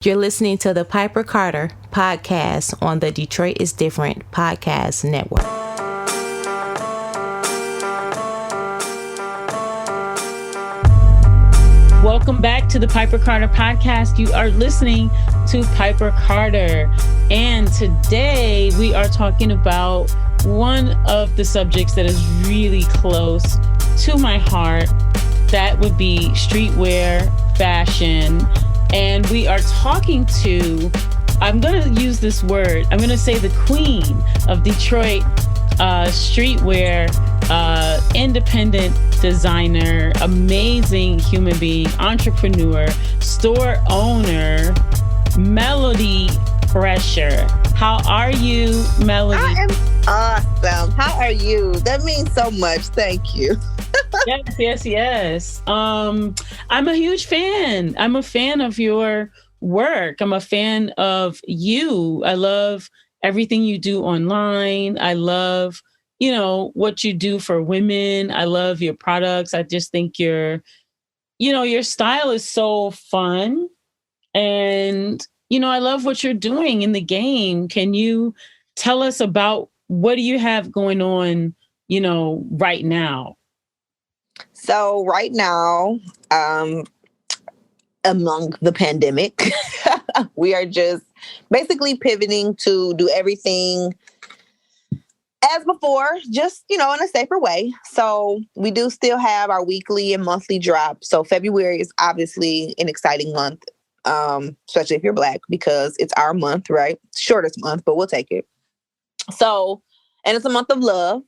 You're listening to the Piper Carter podcast on the Detroit is Different podcast network. Welcome back to the Piper Carter podcast. You are listening to Piper Carter. And today we are talking about one of the subjects that is really close to my heart. That would be streetwear, fashion. And we are talking to, I'm going to use this word, I'm going to say the queen of Detroit streetwear, independent designer, amazing human being, entrepreneur, store owner, Melody Fresher. How are you, Melody? I am awesome. How are you? That means so much. Thank you. Yes. I'm a huge fan. I'm a fan of your work. I'm a fan of you. I love everything you do online. I love, what you do for women. I love your products. I just think your style is so fun. And, I love what you're doing in the game. Can you tell us about what do you have going on, right now? So right now, among the pandemic, we are just basically pivoting to do everything as before, just, in a safer way. So we do still have our weekly and monthly drop. So February is obviously an exciting month, especially if you're Black, because it's our month, right? Shortest month, but we'll take it. So, and it's a month of love.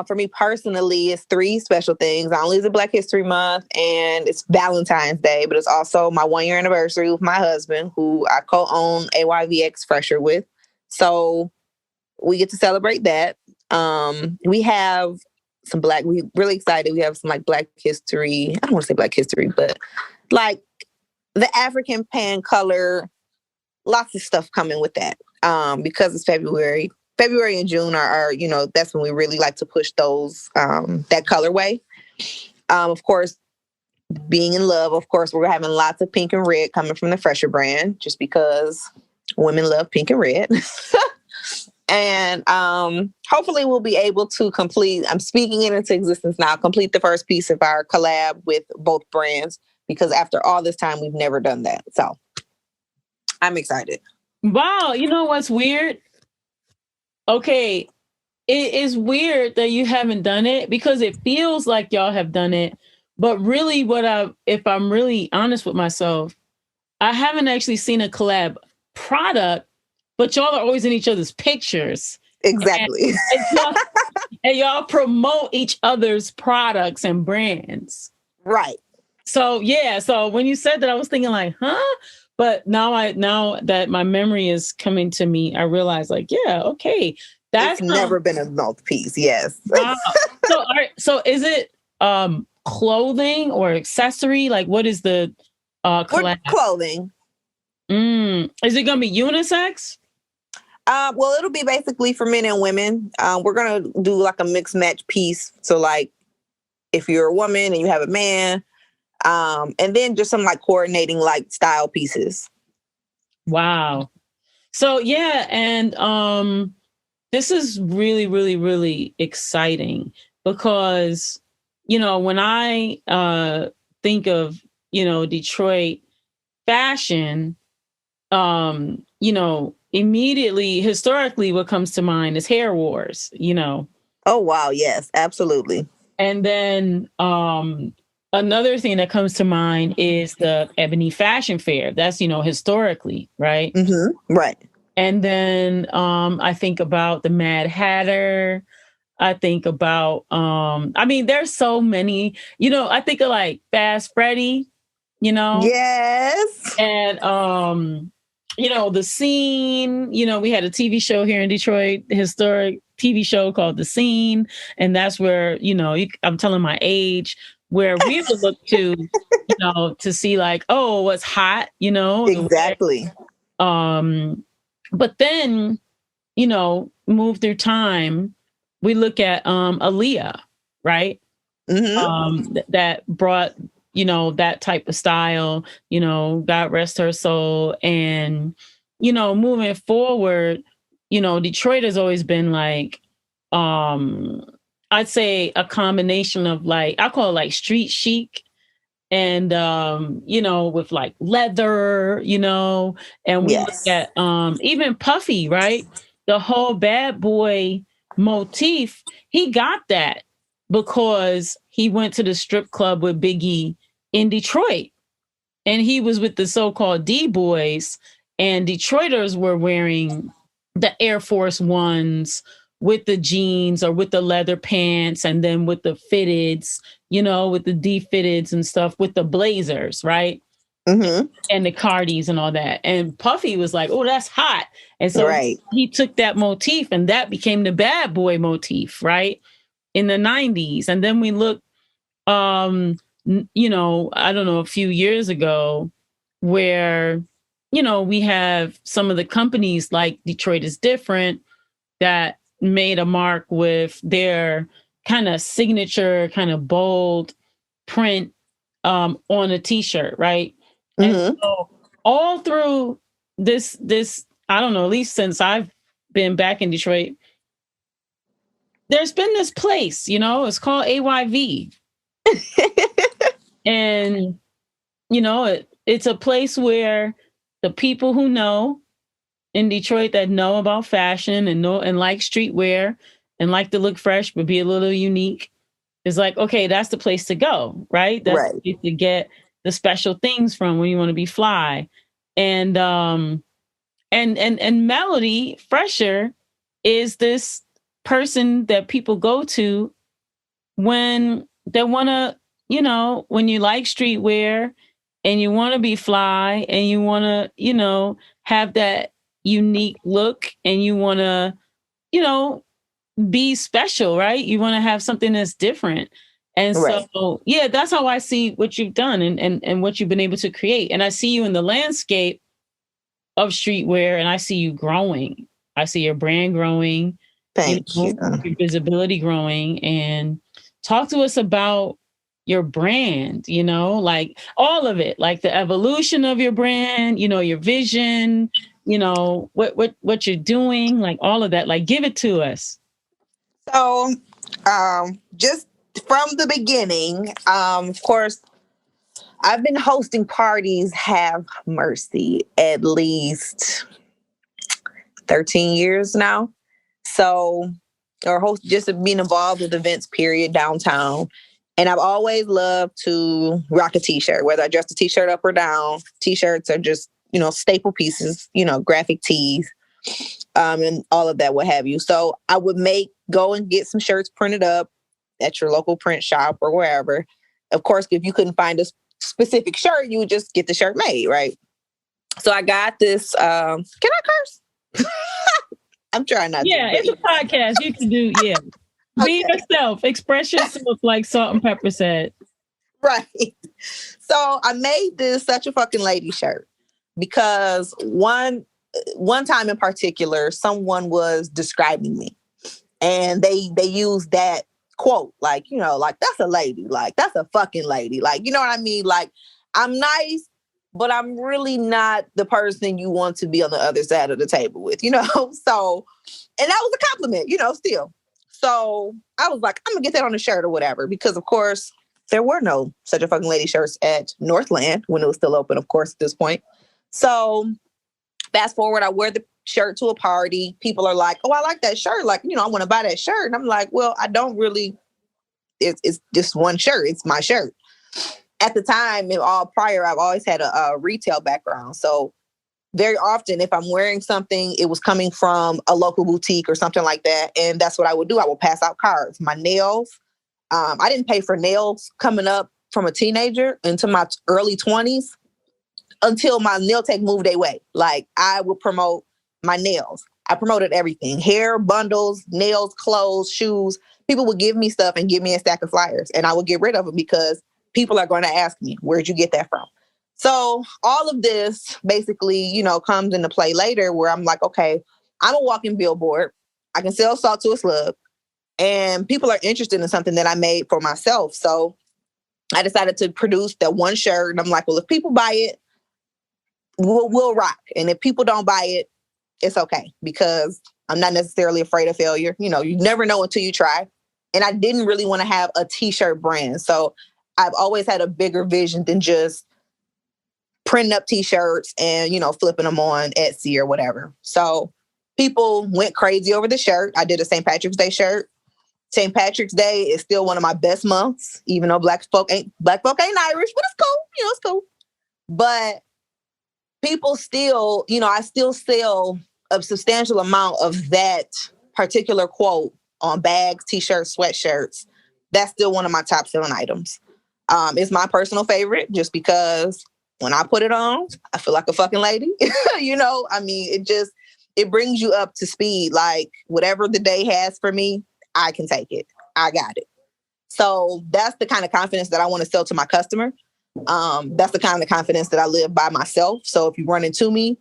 For me personally, it's three special things. Not only is it Black History Month and it's Valentine's Day, but it's also my 1-year anniversary with my husband, who I co-own AYVX Fresher with. So we get to celebrate that. We have some we're really excited. We have some Black history. I don't want to say Black history, but the African pan color, lots of stuff coming with that. Because it's February and June are that's when we really like to push those, that colorway. Of course, being in love, of course, we're having lots of pink and red coming from the Fresher brand, just because women love pink and red. And hopefully we'll be able to I'm speaking it into existence now, complete the first piece of our collab with both brands, because after all this time, we've never done that. So I'm excited. Wow. You know what's weird? Okay, it is weird that you haven't done it, because it feels like y'all have done it. But really, if I'm really honest with myself, I haven't actually seen a collab product, but y'all are always in each other's pictures. Exactly. And y'all promote each other's products and brands. Right. So, yeah. So when you said that, I was thinking huh? But now that my memory is coming to me, I realize yeah, okay. That's never been a mouthpiece. Yes. Wow. So, all right, so is it clothing or accessory? What is the collab? Clothing. Is it going to be unisex? Well, it'll be basically for men and women. We're going to do a mixed match piece. So if you're a woman and you have a man, and then just some coordinating style pieces. Wow. So yeah, and this is really, really, really exciting, because when I think of Detroit fashion, immediately historically what comes to mind is hair wars. Oh wow, yes, absolutely. And then another thing that comes to mind is the Ebony Fashion Fair. That's, historically, right? Mm-hmm. Right. And then I think about the Mad Hatter. I think about, there's so many, I think of Fast Freddy, Yes. And, the Scene, we had a TV show here in Detroit, historic TV show called The Scene. And that's where, I'm telling my age, where we would look to, to see what's hot, Exactly. But then, move through time, we look at Aaliyah, right? Mm-hmm. That brought, that type of style, God rest her soul. And, moving forward, Detroit has always been like, I'd say a combination of like, I call it like street chic and with like leather, and we look Yes. at even Puffy, right? The whole bad boy motif, he got that because he went to the strip club with Biggie in Detroit. And he was with the so-called D boys, and Detroiters were wearing the Air Force Ones with the jeans or with the leather pants, and then with the fitteds, with the D fitteds and stuff, with the blazers, right? Mm-hmm. And the Cardis and all that. And Puffy was like, oh, that's hot. And so Right. he took that motif, and that became the bad boy motif, right? In the 90s. And then we look, I don't know, a few years ago, where, we have some of the companies like Detroit is Different that made a mark with their kind of signature, kind of bold print on a t-shirt, right? Mm-hmm. And so all through this, I don't know, at least since I've been back in Detroit, there's been this place, it's called AYV. And, it's a place where the people who know in Detroit that know about fashion and know and like streetwear and like to look fresh but be a little unique is like, okay, that's the place to go, right? That's Right. the place to get the special things from when you want to be fly. And Melody Fresher is this person that people go to when they want to, when you like streetwear and you want to be fly and you want to, have that unique look and you want to, be special, right? You want to have something that's different. And Right. so, yeah, that's how I see what you've done and what you've been able to create. And I see you in the landscape of streetwear, and I see you growing. I see your brand growing. Thank you. Your visibility growing. And talk to us about your brand, like all of it, like the evolution of your brand, your vision, what you're doing, like all of that, like give it to us. So, just from the beginning, of course, I've been hosting parties, have mercy, at least 13 years now. So, or host, just being involved with events, period, downtown. And I've always loved to rock a t-shirt, whether I dress the t-shirt up or down. T-shirts are just, staple pieces, graphic tees, and all of that, what have you. So I would go and get some shirts printed up at your local print shop or wherever. Of course, if you couldn't find a specific shirt, you would just get the shirt made, right? So I got this, can I curse? I'm trying not to. Yeah, it's a podcast. You can do, yeah. Be yourself. Express yourself like Salt and Pepper said. Right. So I made this Such a Fucking Lady shirt because one time in particular, someone was describing me and they used that quote, like, like that's a lady, like that's a fucking lady. Like, you know what I mean? Like, I'm nice, but I'm really not the person you want to be on the other side of the table with, So, and that was a compliment, still. So I was like, I'm gonna get that on the shirt or whatever, because of course there were no Such a Fucking Lady shirts at Northland when it was still open, of course, at this point. So fast forward, I wear the shirt to a party. People are like, oh, I like that shirt. Like, I want to buy that shirt. And I'm like, well, I don't really, it's just one shirt. It's my shirt. At the time, all prior, I've always had a retail background. So very often, if I'm wearing something, it was coming from a local boutique or something like that. And that's what I would do. I would pass out cards. My nails, I didn't pay for nails coming up from a teenager into my early 20s until my nail tech moved away. Like, I would promote my nails. I promoted everything: hair, bundles, nails, clothes, shoes. People would give me stuff and give me a stack of flyers, and I would get rid of them because people are going to ask me, where'd you get that from? So all of this basically, comes into play later where I'm like, okay, I'm a walking billboard. I can sell salt to a slug, and people are interested in something that I made for myself. So I decided to produce that one shirt. And I'm like, well, if people buy it, we'll rock. And if people don't buy it, it's okay, because I'm not necessarily afraid of failure. You know, you never know until you try. And I didn't really want to have a t-shirt brand. So I've always had a bigger vision than just printing up t-shirts and, you know, flipping them on Etsy or whatever. So people went crazy over the shirt. I did a St. Patrick's Day shirt. St. Patrick's Day is still one of my best months, even though black folk ain't Irish, but it's cool. You know, it's cool. But people still, you know, I still sell a substantial amount of that particular quote on bags, t-shirts, sweatshirts. That's still one of my top selling items. It's my personal favorite just because when I put it on, I feel like a fucking lady. You know, I mean, it brings you up to speed. Like whatever the day has for me, I can take it. I got it. So that's the kind of confidence that I want to sell to my customer. That's the kind of confidence that I live by myself. So if you run into me,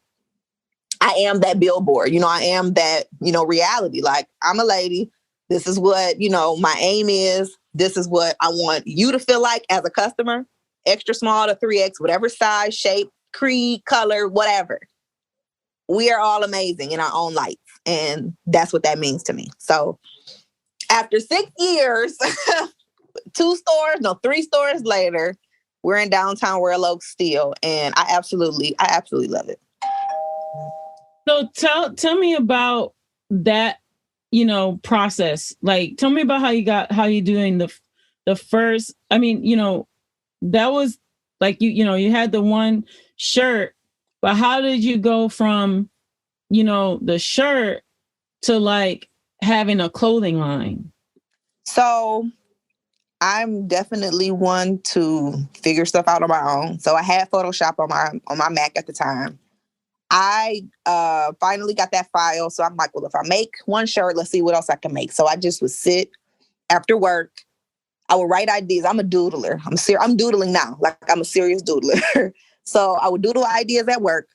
I am that billboard. You know, I am that, you know, reality. Like, I'm a lady. This is what, you know, my aim is. This is what I want you to feel like as a customer. Extra small to 3X, whatever size, shape, creed, color, whatever. We are all amazing in our own lights. And that's what that means to me. So after 6 years, 3 stores later, we're in downtown Royal Oak still. And I absolutely love it. So tell me about that, you know, process. Like, tell me about how you doing the first, I mean, you know, that was like, you know, you had the one shirt, but how did you go from, you know, the shirt to like having a clothing line? So I'm definitely one to figure stuff out on my own. So I had Photoshop on my Mac at the time. I finally got that file. So I'm like, well, if I make one shirt, let's see what else I can make. So I just would sit after work. I would write ideas. I'm a doodler. I'm doodling now. Like, I'm a serious doodler. So I would doodle ideas at work.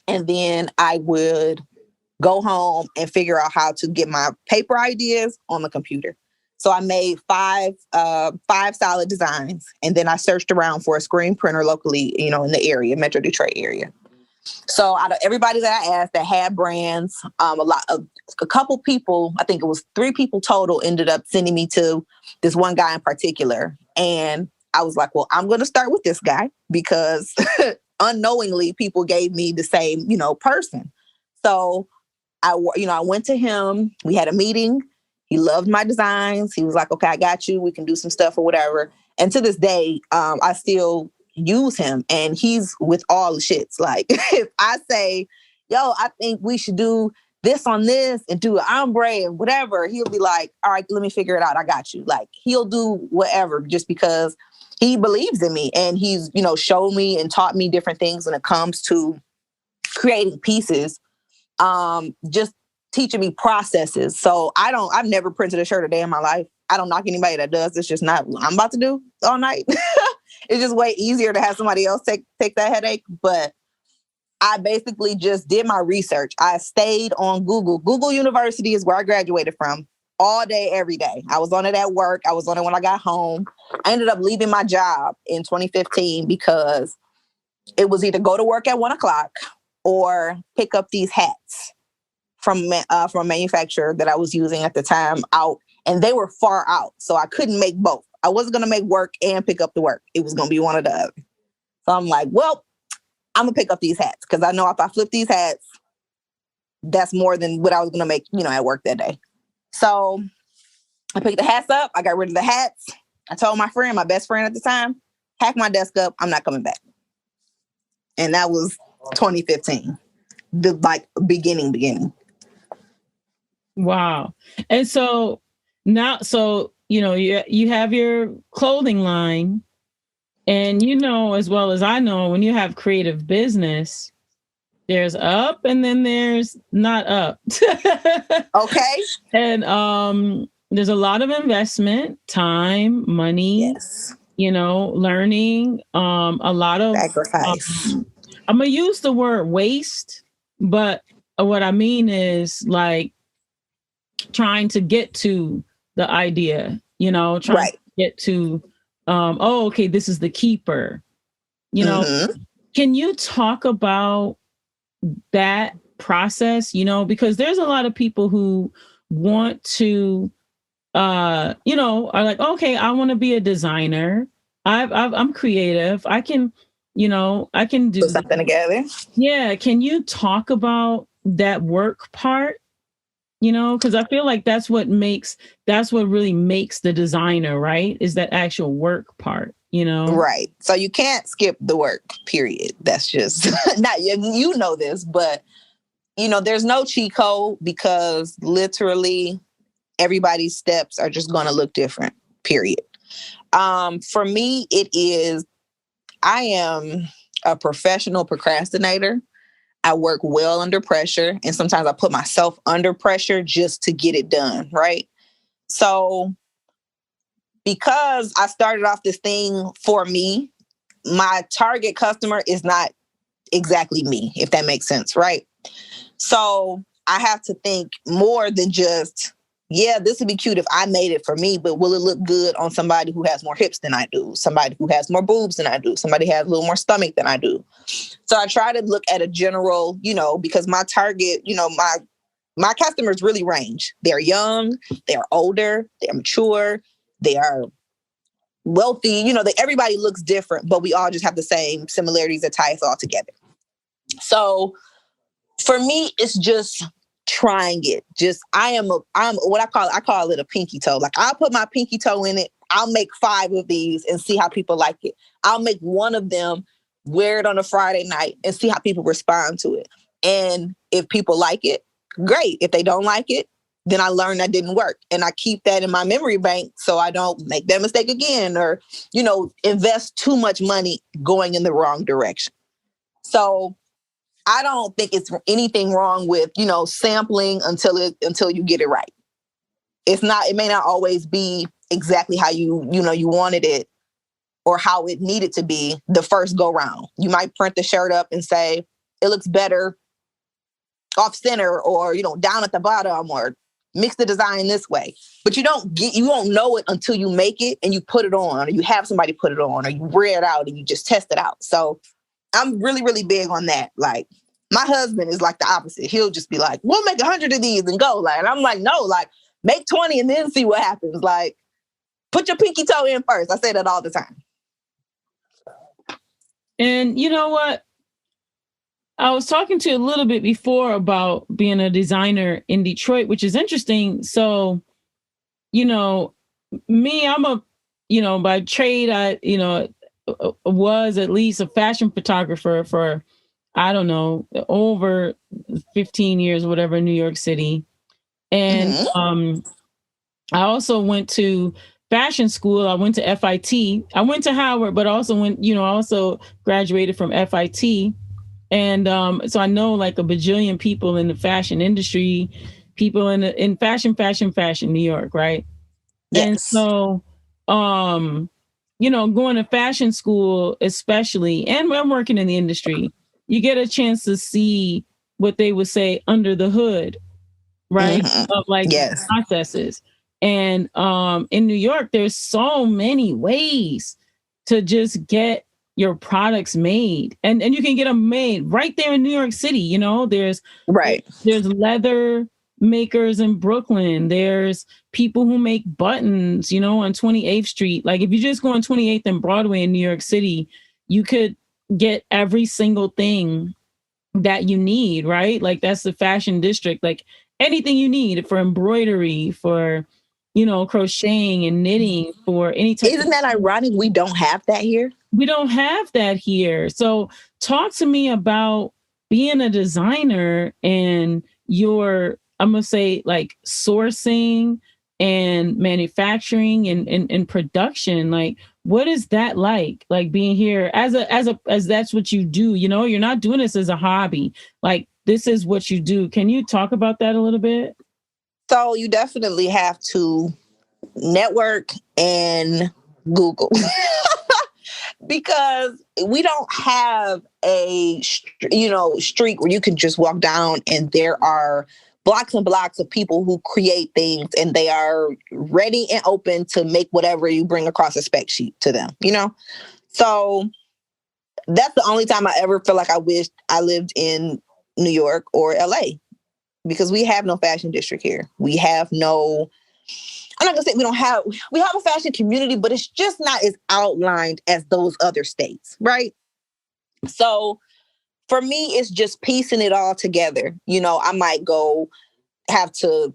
And then I would go home and figure out how to get my paper ideas on the computer. So I made five solid designs. And then I searched around for a screen printer locally, you know, in the area, Metro Detroit area. So out of everybody that I asked that had brands, a couple people, I think it was 3 people total, ended up sending me to this one guy in particular. And I was like, well, I'm going to start with this guy because unknowingly people gave me the same, you know, person. So I went to him. We had a meeting. He loved my designs. He was like, okay, I got you. We can do some stuff or whatever. And to this day, I still use him, and he's with all the shits. Like, if I say, yo, I think we should do this on this and do an ombre and whatever, he'll be like, all right, let me figure it out. I got you. Like, he'll do whatever just because he believes in me, and he's, you know, showed me and taught me different things when it comes to creating pieces, just teaching me processes. So I've never printed a shirt a day in my life. I don't knock anybody that does. It's just not what I'm about to do all night. It's just way easier to have somebody else take that headache. But I basically just did my research. I stayed on Google. Google University is where I graduated from, all day, every day. I was on it at work. I was on it when I got home. I ended up leaving my job in 2015 because it was either go to work at 1:00 or pick up these hats from a manufacturer that I was using at the time out. And they were far out. So I couldn't make both. I wasn't going to make work and pick up the work. It was going to be one or the other. So I'm like, well, I'm going to pick up these hats because I know if I flip these hats, that's more than what I was going to make, you know, at work that day. So I picked the hats up. I got rid of the hats. I told my best friend at the time, pack my desk up. I'm not coming back. And that was 2015, the like beginning. Wow. And so now, you know, you have your clothing line, and you know, as well as I know, when you have creative business, there's up and then there's not up. Okay. And there's a lot of investment, time, money, yes, you know, learning, a lot of sacrifice. I'm going to use the word waste, but what I mean is like trying to get to the idea, you know, trying to get to oh, okay, this is the keeper. You know, can you talk about that process? You know, because there's a lot of people who want to, you know, are like, okay, I want to be a designer. I'm creative. I can, you know, I can do put something together. Yeah. Can you talk about that work part? You know, because I feel like that's what really makes the designer, right? Is that actual work part, you know? Right. So you can't skip the work, period. That's just not, you know this, but you know, there's no cheat code because literally everybody's steps are just going to look different, period. For me, I am a professional procrastinator. I work well under pressure, and sometimes I put myself under pressure just to get it done, right? So because I started off this thing for me, my target customer is not exactly me, if that makes sense, right? So I have to think more than just, yeah, this would be cute if I made it for me, but will it look good on somebody who has more hips than I do, somebody who has more boobs than I do, somebody who has a little more stomach than I do? So I try to look at a general, you know, because my target, you know, my customers really range. They're young, they're older, they're mature, they are wealthy, you know, everybody looks different, but we all just have the same similarities that tie us all together. So for me, it's just trying it. Just I'm what I call it a pinky toe. Like I'll put my pinky toe in it. I'll make 5 of these and see how people like it. I'll make one of them, wear it on a Friday night and see how people respond to it. And if people like it, great. If they don't like it, then I learn that didn't work. And I keep that in my memory bank so I don't make that mistake again or, you know, invest too much money going in the wrong direction. So I don't think it's anything wrong with, you know, sampling until you get it right. It may not always be exactly how you wanted it or how it needed to be the first go round. You might print the shirt up and say, it looks better off center or, you know, down at the bottom or mix the design this way. But you won't know it until you make it and you put it on or you have somebody put it on or you wear it out and you just test it out. So I'm really, really big on that. Like my husband is like the opposite. He'll just be like, we'll make 100 of these and go. Like, and I'm like, no, like make 20 and then see what happens. Like put your pinky toe in first. I say that all the time. And you know what? I was talking to you a little bit before about being a designer in Detroit, which is interesting. So, you know, me, I'm by trade, I, was at least a fashion photographer for, I don't know, over 15 years, whatever, in New York City. And I also went to fashion school. I went to FIT. I went to Howard, but also also graduated from FIT. And so I know like a bajillion people in the fashion industry, people in fashion, New York, right? Yes. And so, going to fashion school, especially, and when I'm working in the industry, you get a chance to see what they would say under the hood, right? Of like processes. And in New York, there's so many ways to just get your products made, and you can get them made right there in New York City. You know, there's leather makers in Brooklyn. There's people who make buttons, on 28th Street. Like if you just go on 28th and Broadway in New York City, you could get every single thing that you need, right? Like that's the fashion district. Like anything you need for embroidery, for crocheting and knitting, for any type. Isn't that ironic? We don't have that here. We don't have that here. So talk to me about being a designer and your, I'm going to say like sourcing and manufacturing and production. Like, what is that like? Like being here as that's what you do, you're not doing this as a hobby. Like this is what you do. Can you talk about that a little bit? So you definitely have to network and Google. Because we don't have a street where you can just walk down and there are blocks and blocks of people who create things, and they are ready and open to make whatever you bring across a spec sheet to them, you know? So that's the only time I ever feel like I wished I lived in New York or LA, because we have no fashion district here. We have no, I'm not gonna say we have a fashion community, but it's just not as outlined as those other states, right? So for me, it's just piecing it all together. You know, I might go have to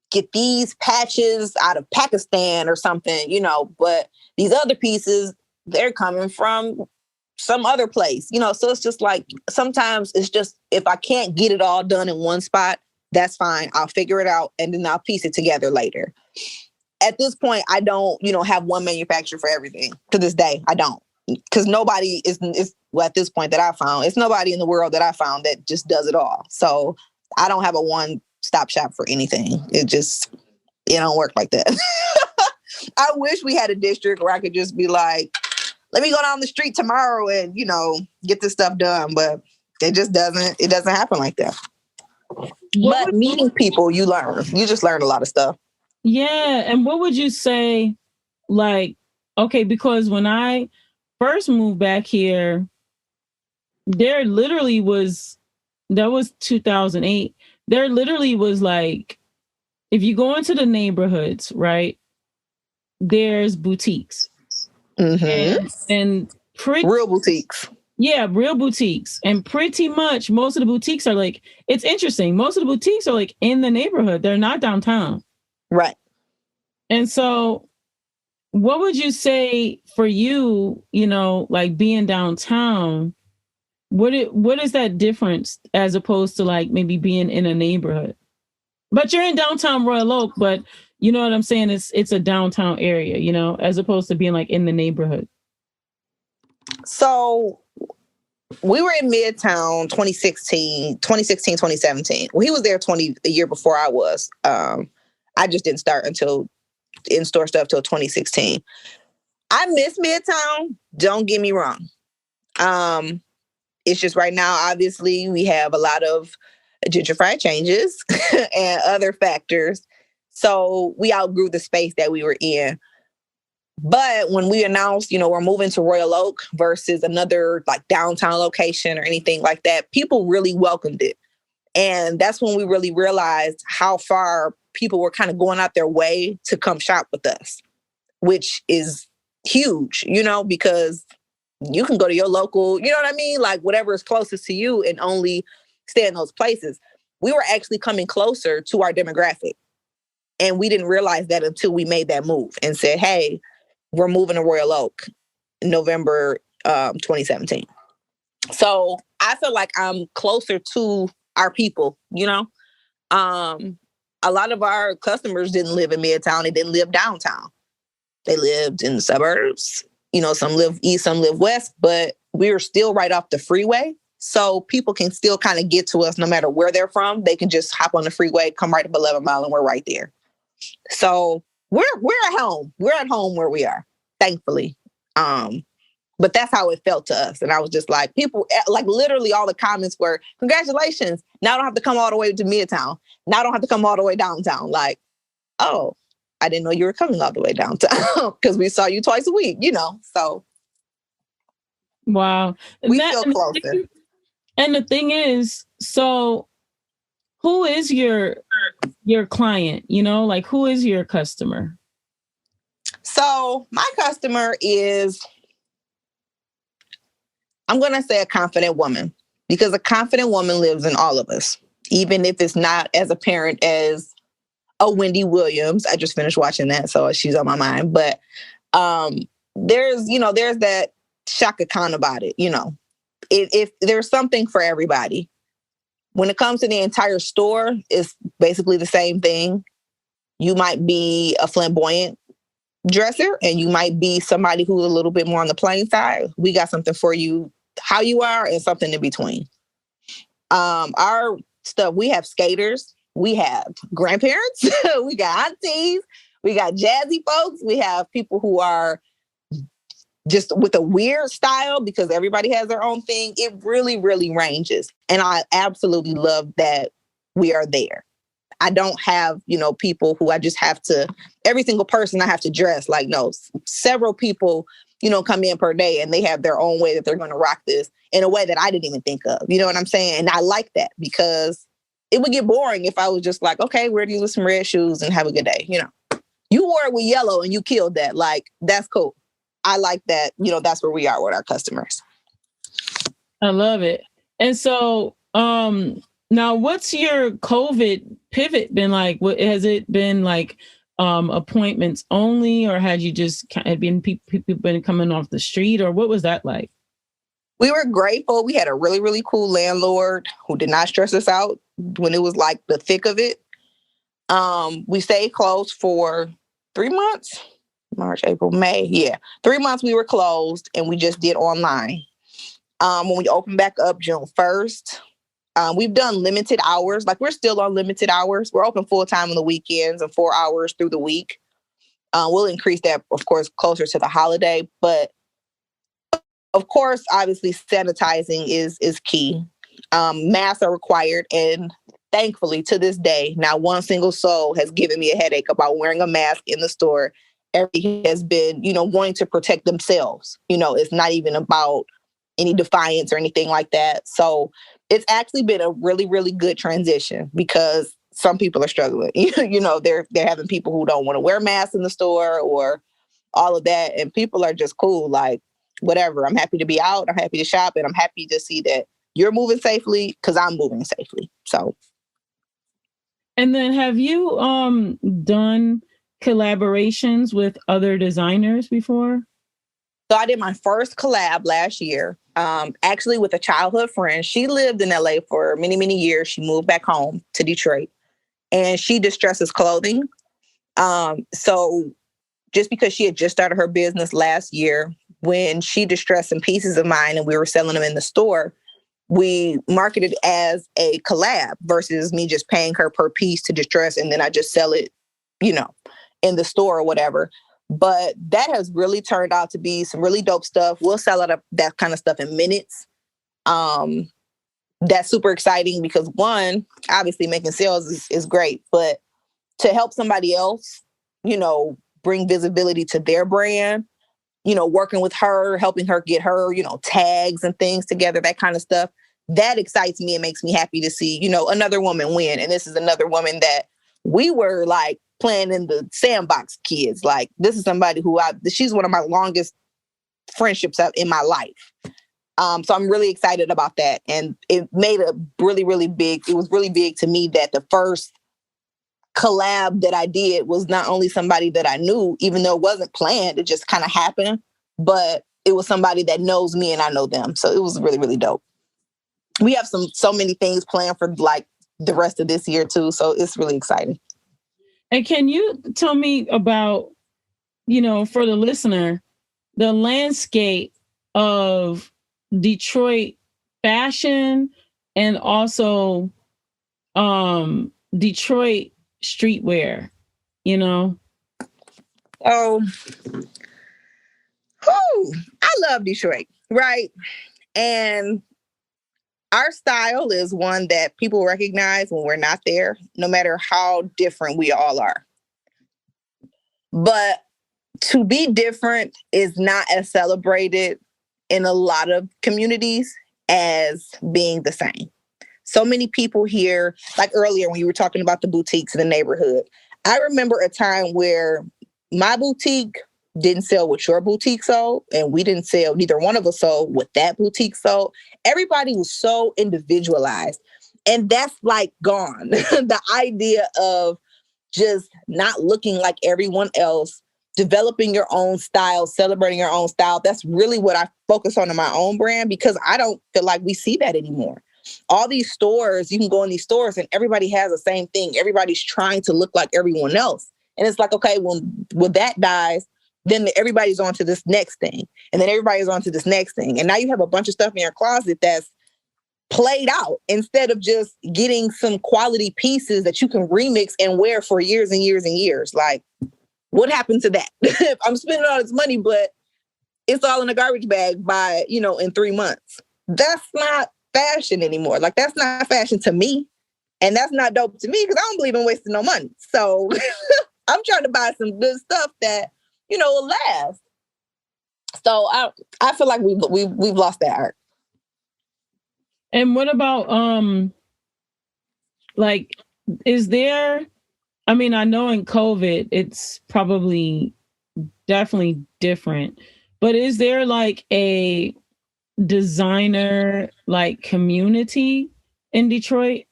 get these patches out of Pakistan or something, you know, but these other pieces, they're coming from some other place, you know? So it's just like, sometimes it's just, if I can't get it all done in one spot, that's fine. I'll figure it out and then I'll piece it together later. At this point, I don't, you know, have one manufacturer for everything. To this day, I don't. Because nobody is well, at this point that I found, it's nobody in the world that I found that just does it all. So I don't have a one-stop shop for anything. It don't work like that. I wish we had a district where I could just be like, let me go down the street tomorrow and, you know, get this stuff done. But it doesn't happen like that. But meeting people, you just learn a lot of stuff. Yeah. And what would you say, like, okay, because when I first moved back here, there literally was, that was 2008. There literally was like, if you go into the neighborhoods, right, there's boutiques. Mm-hmm. And real boutiques. Yeah, real boutiques. And pretty much most of the boutiques are like, it's interesting. Most of the boutiques are like in the neighborhood. They're not downtown. Right. And so what would you say for you, you know, like being downtown, what is that difference as opposed to like maybe being in a neighborhood? But you're in downtown Royal Oak, but you know what I'm saying? It's a downtown area, you know, as opposed to being like in the neighborhood. So we were in Midtown 2016, 2017. Well, he was there a year before I was. I just didn't start until in-store stuff till 2016. I miss Midtown. Don't get me wrong. It's just right now, obviously, we have a lot of gentrified changes and other factors. So we outgrew the space that we were in. But when we announced, you know, we're moving to Royal Oak versus another like downtown location or anything like that, people really welcomed it. And that's when we really realized how far people were kind of going out their way to come shop with us, which is huge, you know, because you can go to your local, you know what I mean? Like whatever is closest to you and only stay in those places. We were actually coming closer to our demographic. And we didn't realize that until we made that move and said, hey, we're moving to Royal Oak in November 2017. So I feel like I'm closer to our people, you know? A lot of our customers didn't live in Midtown. They didn't live downtown. They lived in the suburbs. You know, some live east, some live west, but we were still right off the freeway. So people can still kind of get to us no matter where they're from. They can just hop on the freeway, come right up 11 Mile, and we're right there. So we're at home. We're at home where we are, thankfully. But that's how it felt to us. And I was just like, people, like literally all the comments were, congratulations. Now I don't have to come all the way to Midtown. Now I don't have to come all the way downtown. Like, oh, I didn't know you were coming all the way downtown because we saw you twice a week, you know, so. Wow. We feel closer. And the thing is, so who is your client, you know, like who is your customer? So my customer is, I'm going to say a confident woman, because a confident woman lives in all of us, even if it's not as apparent as a Wendy Williams. I just finished watching that, so she's on my mind. But there's that Shaka Khan about it. You know, if there's something for everybody. When it comes to the entire store, it's basically the same thing. You might be a flamboyant dresser, and you might be somebody who's a little bit more on the plain side. We got something for you, how you are, and something in between. Our stuff, we have skaters. We have grandparents, we got aunties, we got jazzy folks, we have people who are just with a weird style because everybody has their own thing. It really, really ranges. And I absolutely love that we are there. I don't have, people who I just have to, every single person I have to dress. Like, no, several people, come in per day and they have their own way that they're going to rock this in a way that I didn't even think of. You know what I'm saying? And I like that because it would get boring if I was just like, okay, wear these with some red shoes and have a good day. You wore it with yellow and you killed that. Like, that's cool. I like that. That's where we are with our customers. I love it. And so, now what's your COVID pivot been like? What has it been like? Appointments only, or had you just people been coming off the street, or what was that like? We were grateful. We had a really, really cool landlord who did not stress us out when it was like the thick of it. We stayed closed for 3 months, March, April, May. Yeah. 3 months we were closed and we just did online. When we opened back up June 1st, we've done limited hours. Like, we're still on limited hours. We're open full time on the weekends and 4 hours through the week. We'll increase that, of course, closer to the holiday. But of course, obviously, sanitizing is key. Masks are required. And thankfully, to this day, not one single soul has given me a headache about wearing a mask in the store. Everybody has been, wanting to protect themselves. It's not even about any defiance or anything like that. So it's actually been a really, really good transition because some people are struggling. They're having people who don't want to wear masks in the store or all of that. And people are just cool. Like, whatever. I'm happy to be out. I'm happy to shop. And I'm happy to see that you're moving safely because I'm moving safely. So. And then have you done collaborations with other designers before? So I did my first collab last year, actually with a childhood friend. She lived in LA for many, many years. She moved back home to Detroit and she distresses clothing. So just because she had just started her business last year, when she distressed some pieces of mine and we were selling them in the store, we marketed as a collab versus me just paying her per piece to distress and then I just sell it, in the store or whatever. But that has really turned out to be some really dope stuff. We'll sell out that kind of stuff in minutes. That's super exciting because, one, obviously making sales is great, but to help somebody else, bring visibility to their brand, working with her, helping her get her, tags and things together, that kind of stuff, that excites me and makes me happy to see, another woman win. And this is another woman that we were like playing in the sandbox kids. Like, this is somebody who she's one of my longest friendships in my life. So I'm really excited about that. And it made it was really big to me that the first collab that I did was not only somebody that I knew, even though it wasn't planned, it just kind of happened, but it was somebody that knows me and I know them. So it was really, really dope. We have so many things planned for like the rest of this year too. So it's really exciting. And can you tell me about, for the listener, the landscape of Detroit fashion and also Detroit streetwear, Oh, I love Detroit, right? And our style is one that people recognize when we're not there, no matter how different we all are. But to be different is not as celebrated in a lot of communities as being the same. So many people here, like earlier when you were talking about the boutiques in the neighborhood, I remember a time where my boutique didn't sell what your boutique sold, and we didn't sell, neither one of us sold what that boutique sold. Everybody was so individualized. And that's like gone. The idea of just not looking like everyone else, developing your own style, celebrating your own style. That's really what I focus on in my own brand, because I don't feel like we see that anymore. All these stores, you can go in these stores and everybody has the same thing. Everybody's trying to look like everyone else. And it's like, okay, when that dies, then everybody's on to this next thing. And then everybody's on to this next thing. And now you have a bunch of stuff in your closet that's played out instead of just getting some quality pieces that you can remix and wear for years and years and years. Like, what happened to that? I'm spending all this money, but it's all in a garbage bag by, in 3 months. That's not fashion anymore. Like, that's not fashion to me. And that's not dope to me because I don't believe in wasting no money. So I'm trying to buy some good stuff that, will last. So I feel like we've lost that art. And what about like, is there, I mean, I know in COVID it's probably definitely different, but is there like a designer like community in Detroit?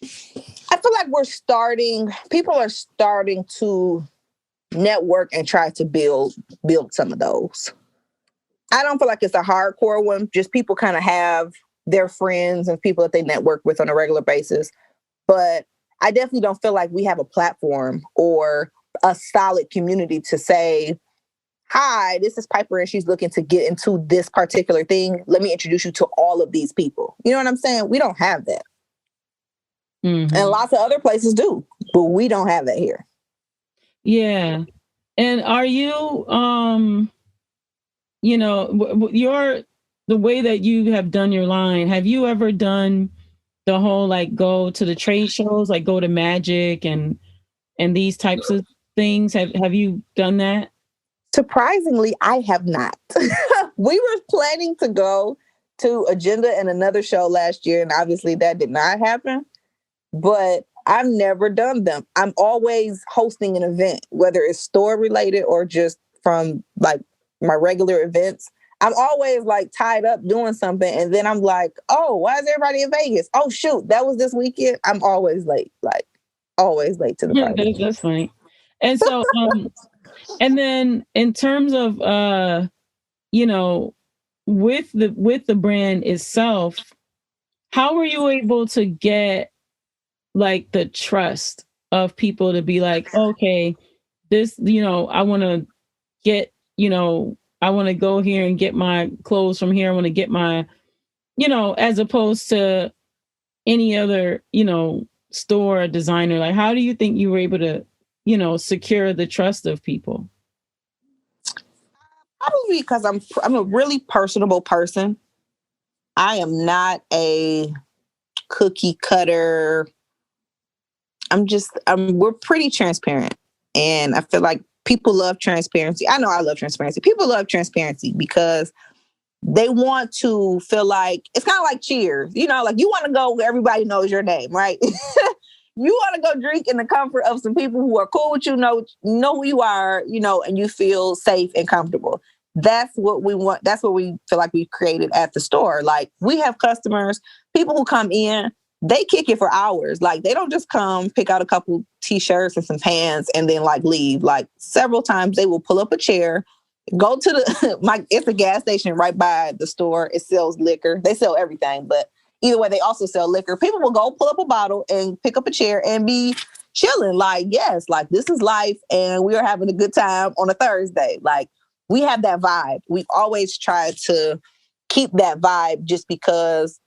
I feel like people are starting to network and try to build some of those. I don't feel like it's a hardcore one. Just people kind of have their friends and people that they network with on a regular basis. But I definitely don't feel like we have a platform or a solid community to say, hi, this is Piper and she's looking to get into this particular thing. Let me introduce you to all of these people. You know what I'm saying? We don't have that. Mm-hmm. And lots of other places do, but we don't have that here. Yeah. And are you, the way that you have done your line, have you ever done the whole, like, go to the trade shows, like go to Magic and these types of things? Have you done that? Surprisingly, I have not. We were planning to go to Agenda and another show last year, and obviously that did not happen. But I've never done them. I'm always hosting an event, whether it's store related or just from like my regular events. I'm always like tied up doing something. And then I'm like, oh, why is everybody in Vegas? Oh, shoot, that was this weekend. I'm always late, like always late to the party. That's funny. And so, and then in terms of, with the brand itself, how were you able to get like the trust of people to be like, okay, this, I want to get, I want to go here and get my clothes from here. I want to get my, as opposed to any other, store or designer. Like, how do you think you were able to, secure the trust of people? Probably because I'm a really personable person. I am not a cookie cutter. we're pretty transparent. And I feel like people love transparency. I know I love transparency. People love transparency because they want to feel like, it's kind of like Cheers. Like you want to go where everybody knows your name, right? You want to go drink in the comfort of some people who are cool with you, know who you are, and you feel safe and comfortable. That's what we want. That's what we feel like we've created at the store. Like we have customers, people who come in, they kick it for hours. Like they don't just come pick out a couple T-shirts and some pants and then like leave. Like several times they will pull up a chair, go to it's a gas station right by the store. It sells liquor. They sell everything, but either way, they also sell liquor. People will go pull up a bottle and pick up a chair and be chilling. Like, yes, like this is life and we are having a good time on a Thursday. Like we have that vibe. We've always tried to keep that vibe just because,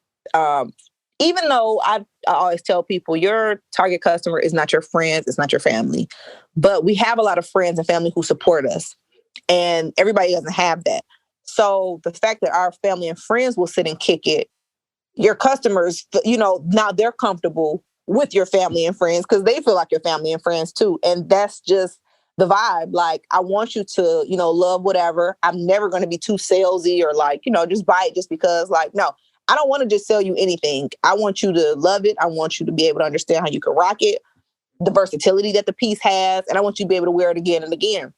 even though I always tell people your target customer is not your friends, it's not your family, but we have a lot of friends and family who support us and everybody doesn't have that. So the fact that our family and friends will sit and kick it, your customers, now they're comfortable with your family and friends because they feel like your family and friends too. And that's just the vibe. Like, I want you to, love whatever. I'm never going to be too salesy or like, just buy it just because like, no, I don't want to just sell you anything. I want you to love it. I want you to be able to understand how you can rock it, the versatility that the piece has. And I want you to be able to wear it again and again.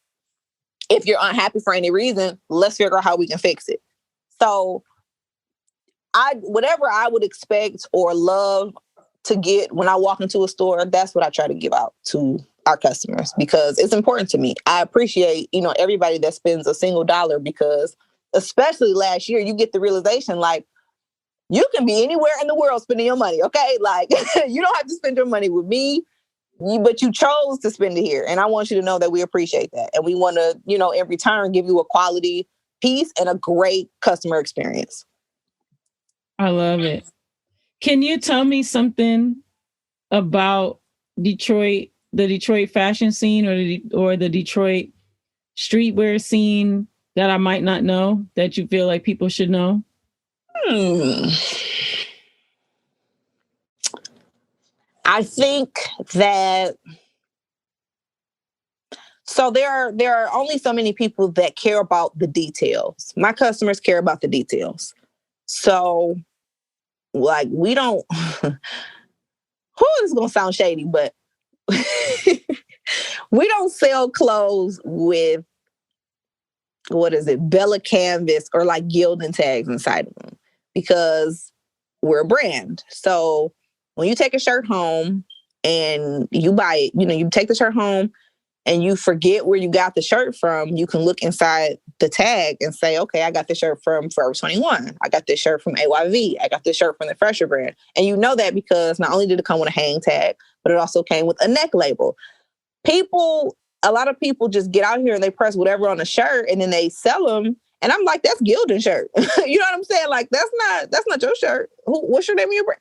If you're unhappy for any reason, let's figure out how we can fix it. So whatever I would expect or love to get when I walk into a store, that's what I try to give out to our customers because it's important to me. I appreciate, everybody that spends a single dollar because especially last year, you get the realization like you can be anywhere in the world spending your money. Okay. Like you don't have to spend your money with me, but you chose to spend it here. And I want you to know that we appreciate that. And we want to, in return, give you a quality piece and a great customer experience. I love it. Can you tell me something about Detroit, the Detroit fashion scene or the Detroit streetwear scene that I might not know that you feel like people should know? I think that so there are only so many people that care about the details. My customers care about the details. So like we don't who is gonna sound shady, but we don't sell clothes with what is it, Bella canvas or like gilding tags inside of them because we're a brand. So when you take a shirt home and you buy it, you know, you take the shirt home and you forget where you got the shirt from, you can look inside the tag and say, okay, I got this shirt from Forever 21. I got this shirt from AYV. I got this shirt from the Fresher brand. And you know that because not only did it come with a hang tag, but it also came with a neck label. A lot of people just get out here and they press whatever on a shirt and then they sell them. And I'm like, that's Gildan shirt. You know what I'm saying? Like, that's not your shirt. What's your name of your brand?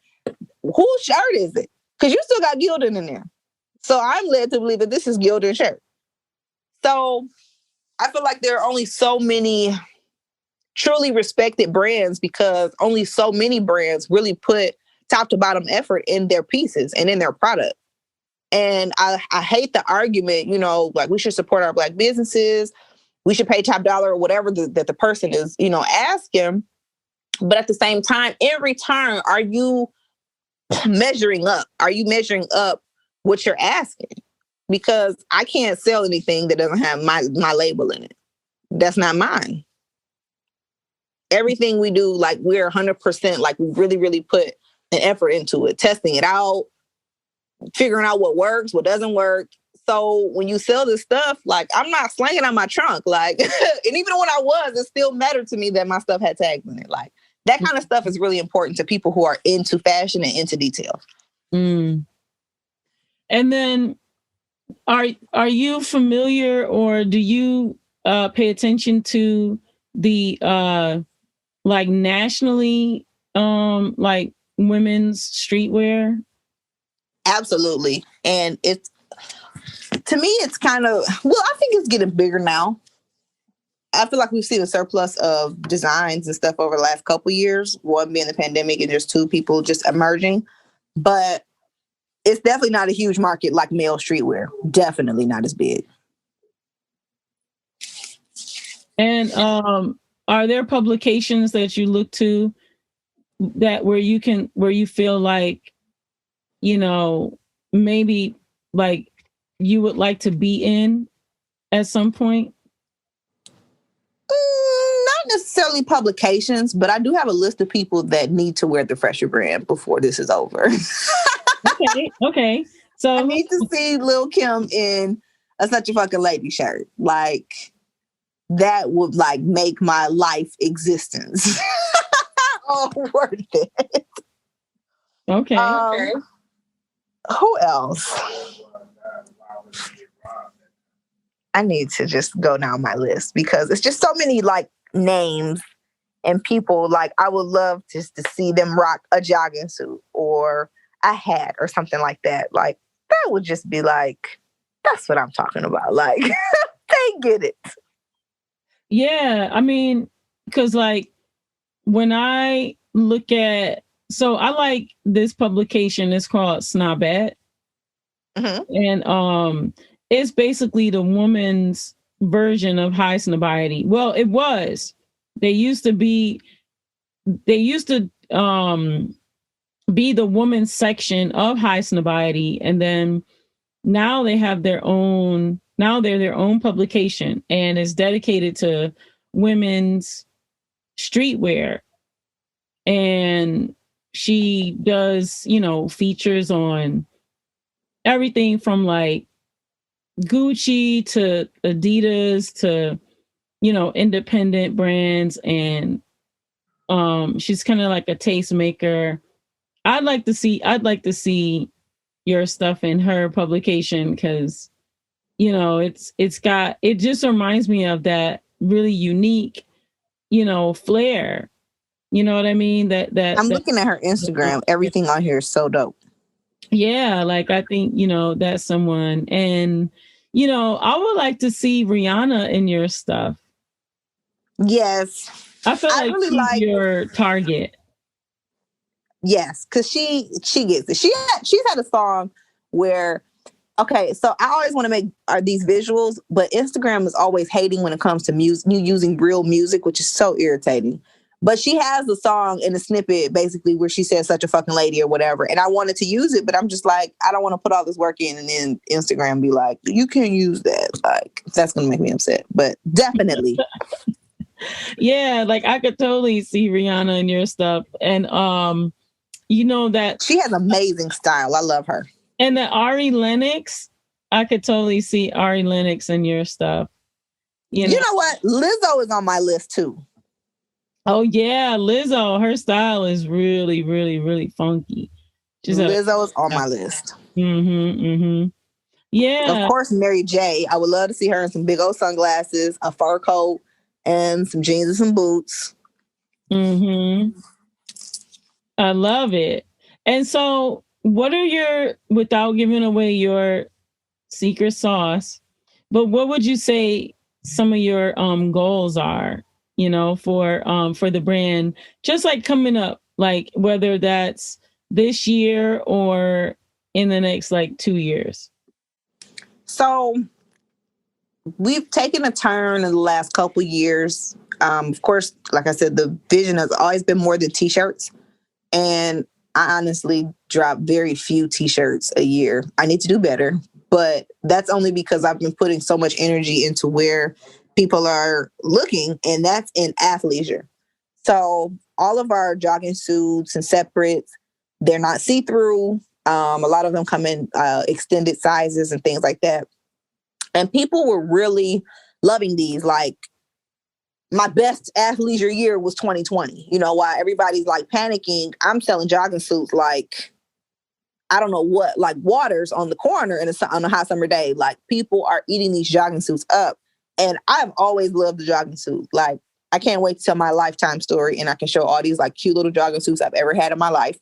Whose shirt is it? Because you still got Gildan in there. So I'm led to believe that this is Gildan shirt. So I feel like there are only so many truly respected brands because only so many brands really put top to bottom effort in their pieces and in their product. And I hate the argument, you know, like we should support our Black businesses. We should pay top dollar or whatever that the person is, you know, asking. But at the same time, in return, are you measuring up? Are you measuring up what you're asking? Because I can't sell anything that doesn't have my label in it. That's not mine. Everything we do, like we're 100%, like we really, really put an effort into it, testing it out, figuring out what works, what doesn't work. So when you sell this stuff, like I'm not slanging on my trunk, like, and even when I was, it still mattered to me that my stuff had tags in it. Like that kind of stuff is really important to people who are into fashion and into detail. Mm. And then are you familiar or do you pay attention to the like nationally like women's streetwear? Absolutely. And it's, to me, it's kind of, well, I think it's getting bigger now. I feel like we've seen a surplus of designs and stuff over the last couple of years, one being the pandemic and just two people just emerging. But it's definitely not a huge market like male streetwear. Definitely not as big. And are there publications that you look to that where you feel like, you know, maybe like you would like to be in at some point? Not necessarily publications, but I do have a list of people that need to wear the Fresher brand before this is over. Okay. So I need to see Lil' Kim in a Such a Fucking Lady shirt. Like that would like make my life existence all worth it. Okay. Who else? I need to just go down my list because it's just so many like names and people. Like I would love just to see them rock a jogging suit or a hat or something like that. Like that would just be like, that's what I'm talking about. Like they get it. Yeah, I mean, because like when I look at, so I like this publication. It's called Snobette, and it's basically the woman's version of High Snobiety. Well, it was. They used to be the woman's section of High Snobiety, and then now they have their own. Now they're their own publication, and it's dedicated to women's streetwear. And she does, you know, features on everything from like Gucci to Adidas to, you know, independent brands. And she's kind of like a tastemaker. I'd like to see your stuff in her publication because, you know, it just reminds me of that really unique, you know, flair. You know what I mean? That looking at her Instagram. Everything on here is so dope. Yeah, like I think, you know, that's someone. And, you know, I would like to see Rihanna in your stuff. Yes. I feel like really she's your target. Yes, because she gets it. She's had a song where, okay, so I always want to make these visuals, but Instagram is always hating when it comes to music, you using real music, which is so irritating. But she has a song in a snippet basically where she says such a fucking lady or whatever. And I wanted to use it, but I'm just like, I don't want to put all this work in and then Instagram be like, you can't use that. Like, that's going to make me upset. But definitely. Yeah, like I could totally see Rihanna in your stuff. And you know that she has amazing style. I love her. And the Ari Lennox, I could totally see Ari Lennox in your stuff. You know what? Lizzo is on my list too. Oh yeah, Lizzo. Her style is really, really, really funky. Lizzo is on my list. Yeah. Of course, Mary J. I would love to see her in some big old sunglasses, a fur coat, and some jeans and some boots. I love it. And so, what are without giving away your secret sauce, but what would you say some of your goals are, for the brand, just like coming up, like whether that's this year or in the next like 2 years? So we've taken a turn in the last couple of years. Of course, like I said, the vision has always been more than T-shirts. And I honestly drop very few T-shirts a year. I need to do better, but that's only because I've been putting so much energy into where people are looking, and that's in athleisure. So all of our jogging suits and separates, they're not see-through. A lot of them come in extended sizes and things like that. And people were really loving these. Like, my best athleisure year was 2020. You know, why everybody's like panicking, I'm selling jogging suits like, I don't know what, like waters on the corner on a hot summer day. Like, people are eating these jogging suits up. And I've always loved the jogging suit. Like, I can't wait to tell my lifetime story and I can show all these like cute little jogging suits I've ever had in my life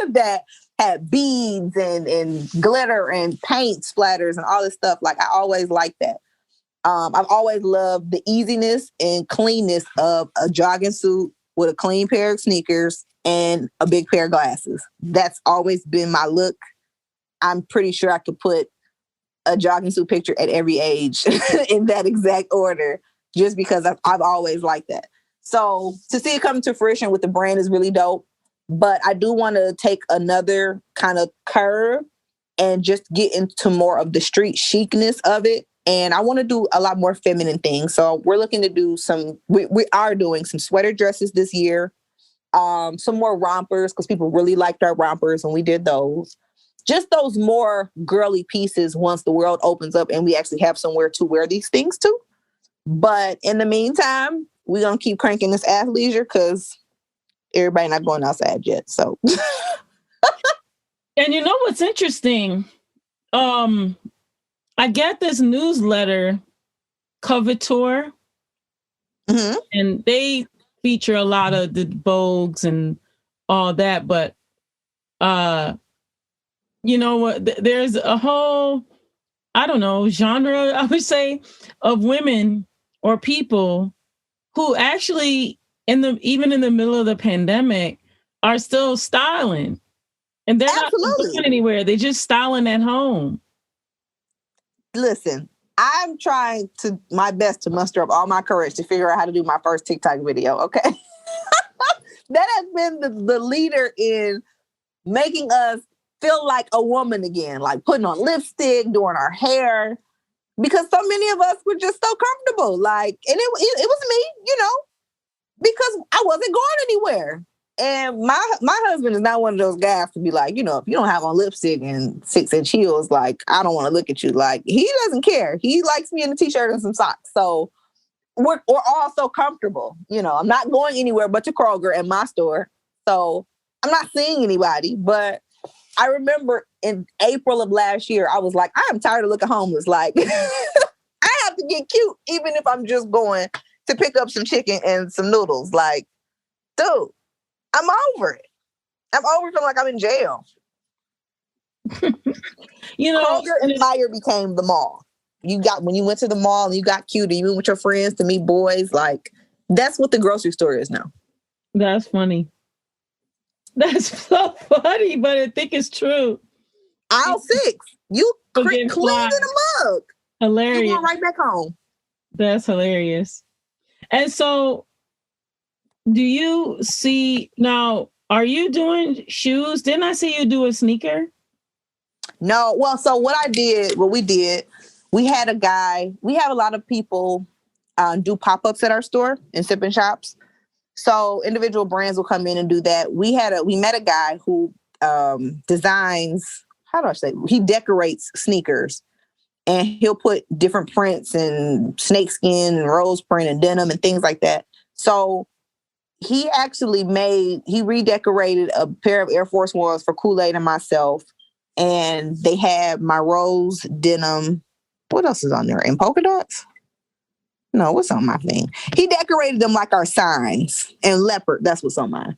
that had beads and glitter and paint splatters and all this stuff. Like, I always liked that. I've always loved the easiness and cleanness of a jogging suit with a clean pair of sneakers and a big pair of glasses. That's always been my look. I'm pretty sure I could put a jogging suit picture at every age in that exact order, just because I've always liked that. So to see it come to fruition with the brand is really dope. But I do want to take another kind of curve and just get into more of the street chicness of it. And I want to do a lot more feminine things. So we're looking to do we are doing some sweater dresses this year, some more rompers, because people really liked our rompers and we did those. Just those more girly pieces once the world opens up and we actually have somewhere to wear these things to. But in the meantime, we're going to keep cranking this athleisure because everybody not going outside yet. So. And you know what's interesting? I get this newsletter, Coveteur, and they feature a lot of the Vogues and all that. But you know what? There's a whole, I don't know, genre, I would say, of women or people who actually, even in the middle of the pandemic, are still styling. And they're not going anywhere. They're just styling at home. Listen, I'm trying my best to muster up all my courage to figure out how to do my first TikTok video, okay? That has been the leader in making us feel like a woman again, like putting on lipstick, doing our hair, because so many of us were just so comfortable. Like, and it was me, because I wasn't going anywhere. And my husband is not one of those guys to be like, if you don't have on lipstick and 6-inch heels, like, I don't want to look at you. Like, he doesn't care. He likes me in a t-shirt and some socks. So we're all so comfortable. I'm not going anywhere but to Kroger and my store. So I'm not seeing anybody. But I remember in April of last year, I was like, I am tired of looking homeless. Like, I have to get cute, even if I'm just going to pick up some chicken and some noodles. Like, dude, I'm over it. I'm over feeling like I'm in jail. Kroger and Meijer became the mall. When you went to the mall and you got cute, you went with your friends to meet boys, like, that's what the grocery store is now. That's funny. That's so funny, but I think it's true. Aisle 6. You People clean get in flies. a mug. You Hilarious. going right back home. That's hilarious. And so, do you see now? Are you doing shoes? Didn't I see you do a sneaker? No, well, so what we did, we had a guy, we have a lot of people do pop-ups at our store and sip-in shops. So individual brands will come in and do that. We met a guy who designs, how do I say, he decorates sneakers, and he'll put different prints and snakeskin and rose print and denim and things like that. So he redecorated a pair of Air Force Ones for Kool-Aid and myself. And they had my rose denim. What else is on there? And polka dots? No, what's on my thing? He decorated them like our signs. And leopard, that's what's on mine.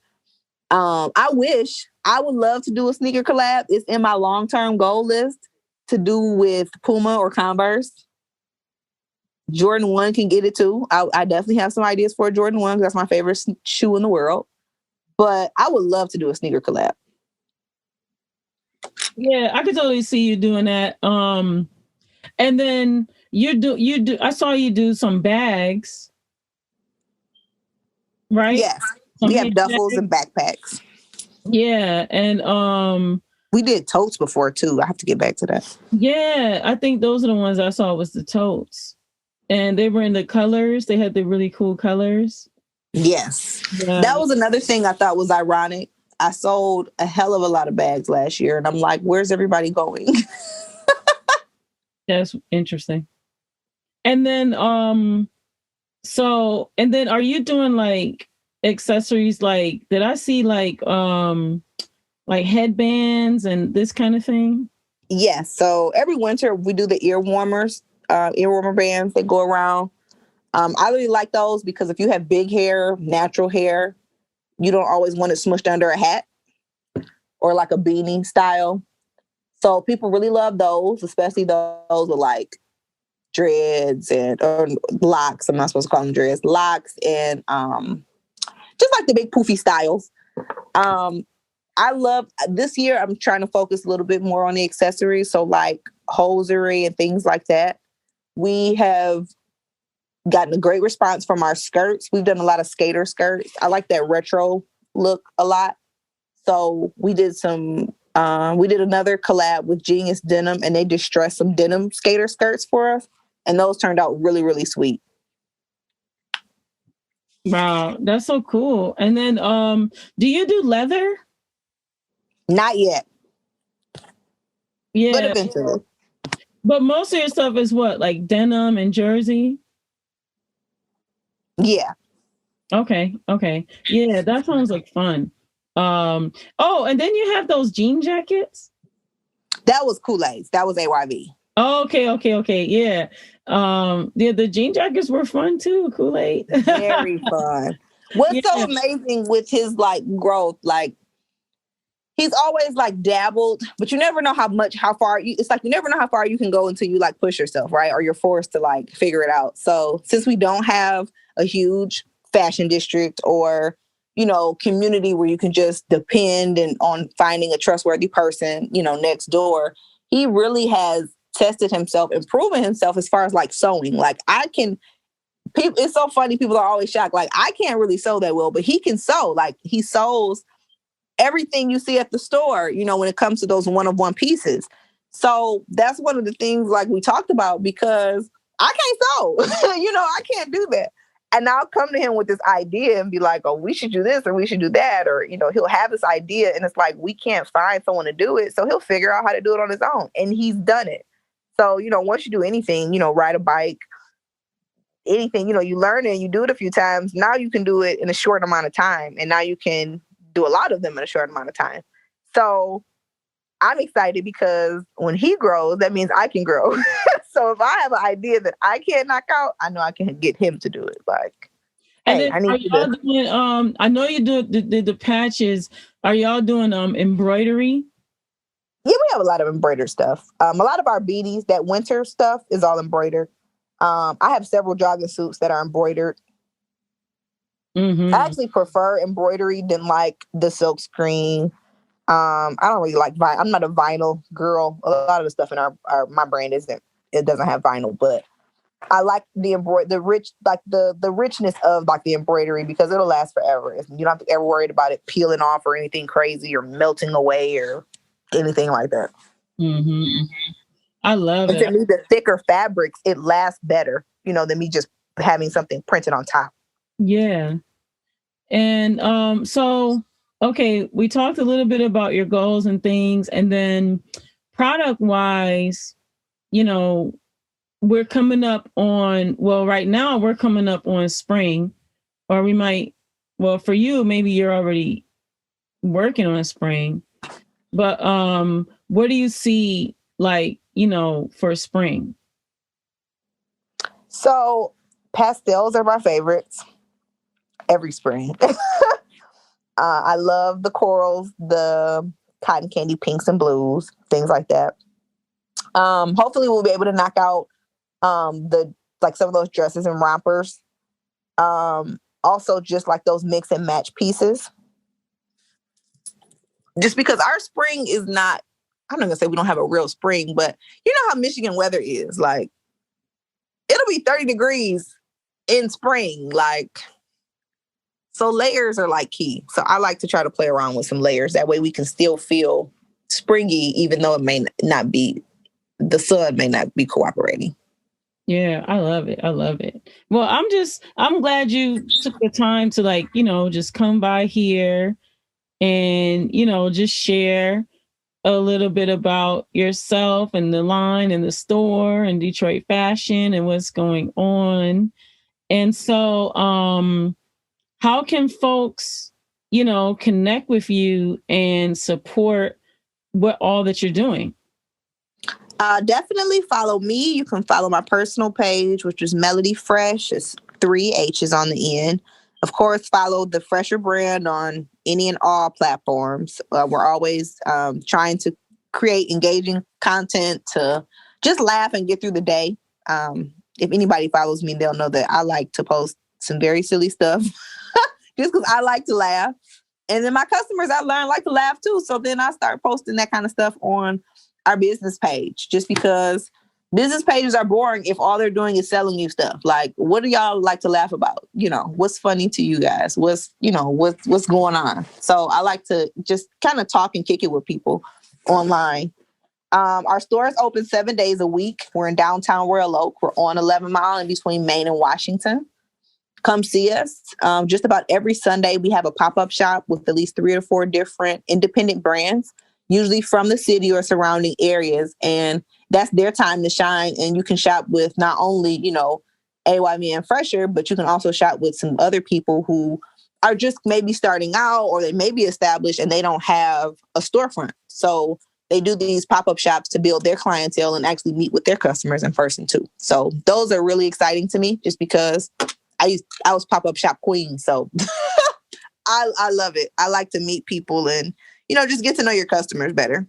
I would love to do a sneaker collab. It's in my long-term goal list to do with Puma or Converse. Jordan 1 can get it too. I definitely have some ideas for a Jordan 1 because that's my favorite shoe in the world. But I would love to do a sneaker collab. Yeah, I could totally see you doing that. And then you do. I saw you do some bags, right? Yes, we have duffels and backpacks. Yeah, and we did totes before too. I have to get back to that. Yeah, I think those are the ones I saw was the totes, and they were in the colors. They had the really cool colors. Yes, that was another thing I thought was ironic. I sold a hell of a lot of bags last year, and I'm like, where's everybody going? That's interesting. And then, are you doing like accessories? Like, did I see like headbands and this kind of thing? Yes. So every winter we do the ear warmer bands that go around. I really like those because if you have big hair, natural hair, you don't always want it smushed under a hat or like a beanie style. So people really love those, especially those with like dreads or locks. I'm not supposed to call them dreads, locks and just like the big poofy styles. I love this year. I'm trying to focus a little bit more on the accessories. So like hosiery and things like that. We have gotten a great response from our skirts. We've done a lot of skater skirts. I like that retro look a lot. So we did another collab with Genius Denim, and they distressed some denim skater skirts for us. And those turned out really, really sweet. Wow, that's so cool. And then do you do leather? Not yet. Yeah. But eventually. But most of your stuff is what? Like denim and jersey? Yeah. Okay. Yeah, that sounds like fun. And then you have those jean jackets? That was Kool-Aid. That was AYV. Oh, okay. Yeah. The jean jackets were fun too, Kool-Aid. Very fun. What's so amazing with his like growth, like he's always like dabbled, but you never know how far you never know how far you can go until you like push yourself, right? Or you're forced to like figure it out. So since we don't have a huge fashion district or, community where you can just depend on finding a trustworthy person, next door, he really has tested himself and proven himself as far as like sewing. Like it's so funny. People are always shocked. Like I can't really sew that well, but he can sew. Like he sews everything you see at the store, when it comes to those one-of-one pieces. So that's one of the things like we talked about because I can't sew, I can't do that. And I'll come to him with this idea and be like, oh, we should do this or we should do that. Or, he'll have this idea and it's like, we can't find someone to do it. So he'll figure out how to do it on his own. And he's done it. So, once you do anything, ride a bike, anything, you learn it and you do it a few times. Now you can do it in a short amount of time. And now you can do a lot of them in a short amount of time. So I'm excited because when he grows, that means I can grow. So if I have an idea that I can't knock out, I know I can get him to do it. Like, hey, I need to doing, I know you do the patches. Are y'all doing embroidery? Yeah, we have a lot of embroidered stuff. A lot of our beanies, that winter stuff is all embroidered. I have several jogging suits that are embroidered. I actually prefer embroidery than like the silk screen. I don't really like vinyl. I'm not a vinyl girl. A lot of the stuff in our my brand isn't. It doesn't have vinyl, but I like the rich, like the richness of like the embroidery because it'll last forever. You don't have to ever worried about it peeling off or anything crazy or melting away or anything like that. Mm-hmm. I love and it. To me, the thicker fabrics, it lasts better, than me just having something printed on top. Yeah. And so okay, we talked a little bit about your goals and things, and then product wise, we're coming up on, well, right now we're coming up on spring, or we might, well, for you, maybe you're already working on spring, but what do you see like, for spring? So pastels are my favorites every spring. I love the corals, the cotton candy pinks and blues, things like that. Hopefully we'll be able to knock out the like some of those dresses and rompers. Also just like those mix and match pieces. Just because our spring is not, I'm not gonna say we don't have a real spring, but you know how Michigan weather is. Like it'll be 30 degrees in spring. So layers are like key. So I like to try to play around with some layers. That way we can still feel springy, even though it may not be, the sun may not be cooperating. Yeah, I love it. I love it. Well, I'm glad you took the time to like, just come by here and, just share a little bit about yourself and the line and the store and Detroit fashion and what's going on. And so, how can folks, connect with you and support what all that you're doing? Definitely follow me. You can follow my personal page, which is Melody Fresh. It's 3 H's on the end. Of course, follow the Fresher brand on any and all platforms. We're always trying to create engaging content to just laugh and get through the day. If anybody follows me, they'll know that I like to post some very silly stuff just because I like to laugh. And then my customers, I learned, like to laugh too. So then I start posting that kind of stuff on our business page, just because business pages are boring if all they're doing is selling you stuff. Like, what do y'all like to laugh about? What's funny to you guys? What's going on? So I like to just kind of talk and kick it with people online. Our store is open 7 days a week. We're in downtown Royal Oak. We're on 11 Mile in between Maine and Washington. Come see us. Just about every Sunday, we have a pop-up shop with at least 3 or 4 different independent brands, usually from the city or surrounding areas. And that's their time to shine. And you can shop with not only, AYM and Fresher, but you can also shop with some other people who are just maybe starting out, or they may be established and they don't have a storefront. So they do these pop-up shops to build their clientele and actually meet with their customers in person too. So those are really exciting to me, just because I was pop-up shop queen. So I love it. I like to meet people and, just get to know your customers better.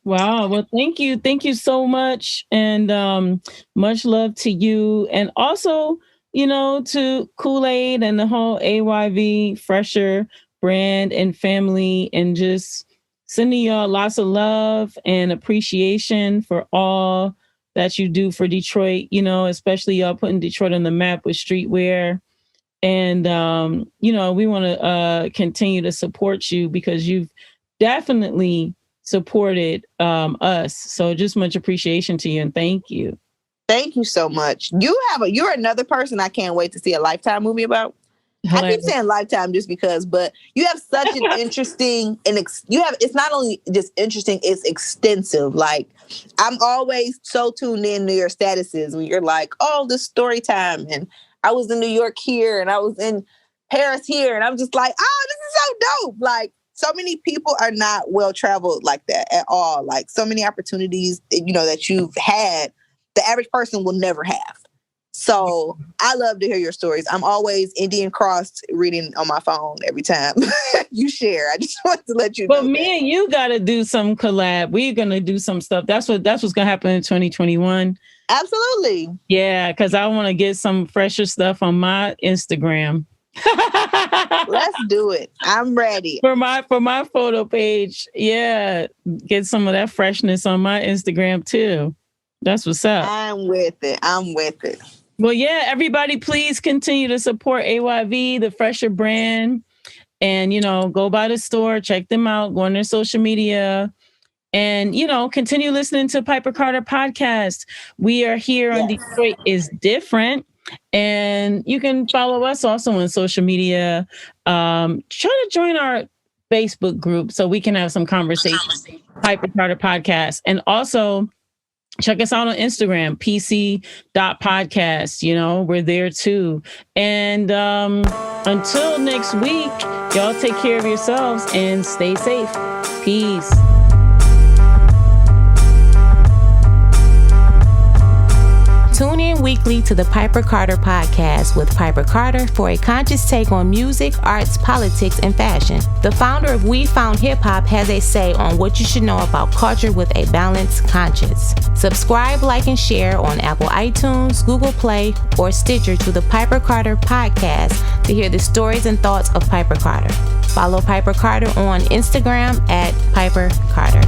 Wow. Well, thank you. Thank you so much. And much love to you. And also, to Kool-Aid and the whole AYV Fresher brand and family, and just sending y'all lots of love and appreciation for all that you do for Detroit, especially y'all putting Detroit on the map with streetwear. And, we want to continue to support you because you've definitely supported us. So just much appreciation to you and thank you. Thank you so much. You're another person I can't wait to see a Lifetime movie about. I keep saying Lifetime just because, but you have such an interesting it's not only just interesting, it's extensive. Like, I'm always so tuned in to your statuses when you're like, oh, this story time. And I was in New York here and I was in Paris here. And I'm just like, oh, this is so dope. Like, so many people are not well traveled like that at all. Like, so many opportunities, that you've had, the average person will never have. So I love to hear your stories. I'm always Indian crossed reading on my phone every time you share. I just want to let you know. But me and you got to do some collab. We're going to do some stuff. That's what's going to happen in 2021. Absolutely. Yeah, because I want to get some fresher stuff on my Instagram. Let's do it. I'm ready. For my photo page. Yeah. Get some of that freshness on my Instagram too. That's what's up. I'm with it. Well, yeah, everybody, please continue to support AYV, the Fresher brand. And, go by the store, check them out, go on their social media. And, continue listening to Piper Carter Podcast. We are here on Detroit is Different. And you can follow us also on social media. Try to join our Facebook group so we can have some conversations. Piper Carter Podcast. And also, check us out on Instagram, pc.podcast. We're there too. And until next week, y'all take care of yourselves and stay safe. Peace. Tune in weekly to the Piper Carter Podcast with Piper Carter for a conscious take on music, arts, politics, and fashion. The founder of We Found Hip Hop has a say on what you should know about culture with a balanced conscience. Subscribe, like, and share on Apple iTunes, Google Play, or Stitcher to the Piper Carter Podcast to hear the stories and thoughts of Piper Carter. Follow Piper Carter on Instagram at Piper Carter.